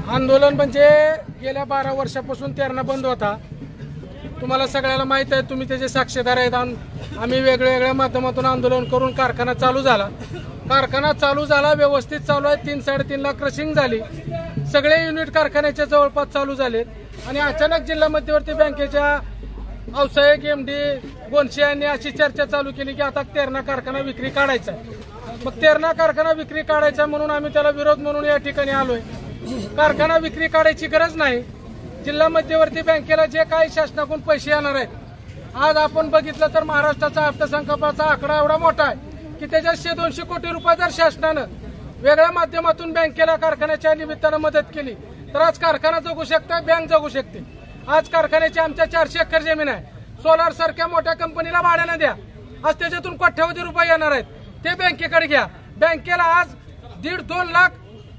आंदोलन म्हणजे गेल्या 12 वर्षापासून तेरणा बंद होता। तुम्हाला सगळ्याला माहित आहे, तुम्ही त्याचे साक्षीदार आहेत। आम्ही वेगवेगळ्या माध्यमातून आंदोलन करून कारखाना चालू झाला, व्यवस्थित चालू आहे। 3-3.5 लाख क्रशिंग झाली, सगळे युनिट कारखान्याच्या जवळपास चालू झालेत। आणि अचानक जिल्हा मध्यवर्ती बँकेच्या व्यावसायिक एमडी गोंडसे यांनी अशी चर्चा चालू केली की आता तेरणा कारखाना विक्री काढायचा आहे। मग तेरणा कारखाना विक्री काढायचा म्हणून आम्ही त्याला विरोध म्हणून या ठिकाणी आलोय। कारखाना विक्री काढायची गरज नाही। जिल्हा मध्यवर्ती बँकेला जे काही शासनाकडून पैसे येणार आहेत, आज आपण बघितलं तर महाराष्ट्राचा अर्थसंकल्पाचा आकडा एवढा मोठा आहे की त्याच्यात 100-200 कोटी रुपये जर शासनानं वेगळ्या माध्यमातून बँकेला कारखान्याच्या निमित्तानं मदत केली तर आज कारखाना जगू शकते, बँक जगू शकते। आज कारखान्याची आमच्या 400 एकर जमीन आहे। सोलार सारख्या मोठ्या कंपनीला भाड्यानं द्या, आज त्याच्यातून कोट्यवधी रुपये येणार आहेत, ते बँकेकडे घ्या। बँकेला आज 1.5-2 लाख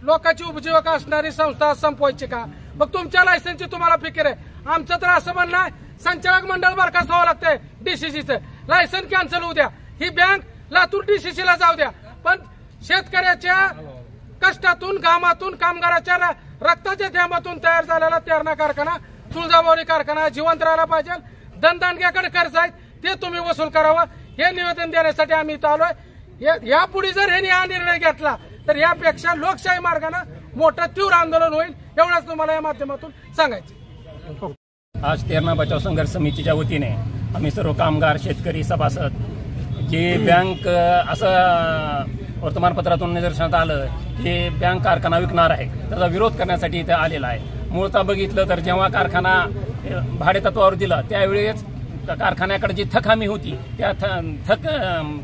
लोकांची उपजीविका असणारी संस्था संपवायची का? मग तुमच्या लायसन्सची तुम्हाला फिकीर आहे। आमचं तर असं म्हणणं आहे, संचालक मंडळ बरखास्त व्हावं लागतंय, डीसीसीचं लायसन्स कॅन्सल होऊ द्या, ही बँक लातूर डीसीसीला जाऊ द्या। पण शेतकऱ्याच्या कष्टातून, घामातून, कामगाराच्या रक्ताच्या थेंबातून तयार झालेला तेरणा कारखाना, तुळजाभवानी कारखाना जिवंत राहायला पाहिजे। धनदांडग्याकडे कर्ज आहेत ते तुम्ही वसूल करावं, हे निवेदन देण्यासाठी आम्ही इथं आलोय। यापुढे जर ह्यांनी हा निर्णय घेतला तर यापेक्षा लोकशाही मार्गाने मोठं तीव्र आंदोलन होईल, एवढंच तुम्हाला या माध्यमातून सांगायचं। आज तेरणा बचाव संघर्ष समितीच्या वतीने आम्ही सर्व कामगार, शेतकरी, सभासद जे बँक असं वर्तमानपत्रातून निदर्शनात आलं की बँक कारखाना विकणार आहे, त्याचा विरोध करण्यासाठी इथे आलेला आहे। मूळतः बघितलं तर जेव्हा कारखाना भाडेतत्वावर दिला त्यावेळेस कारखान्याकडे जी थक हमी होती त्या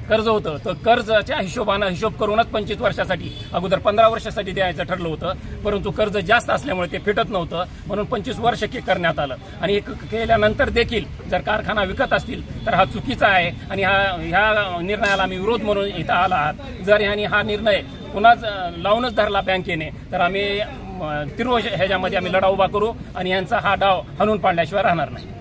कर्ज होतं, तर कर्जाच्या हिशोबानं हिशोब करूनच 25 वर्षासाठी अगोदर 15 वर्षासाठी द्यायचं ठरलं होतं, परंतु कर्ज जास्त असल्यामुळे ते फिटत नव्हतं, म्हणून 25 वर्ष करण्यात आलं। आणि केल्यानंतर देखील जर कारखाना विकत असतील तर हा चुकीचा आहे आणि ह्या निर्णयाला आम्ही विरोध म्हणून इथं आला आहात। जर ह्यांनी हा निर्णय पुन्हाच लावूनच धरला बँकेने तर आम्ही तीव्र ह्याच्यामध्ये आम्ही लढा उभा करू आणि यांचा हा डाव हाणून पाडल्याशिवाय राहणार नाही।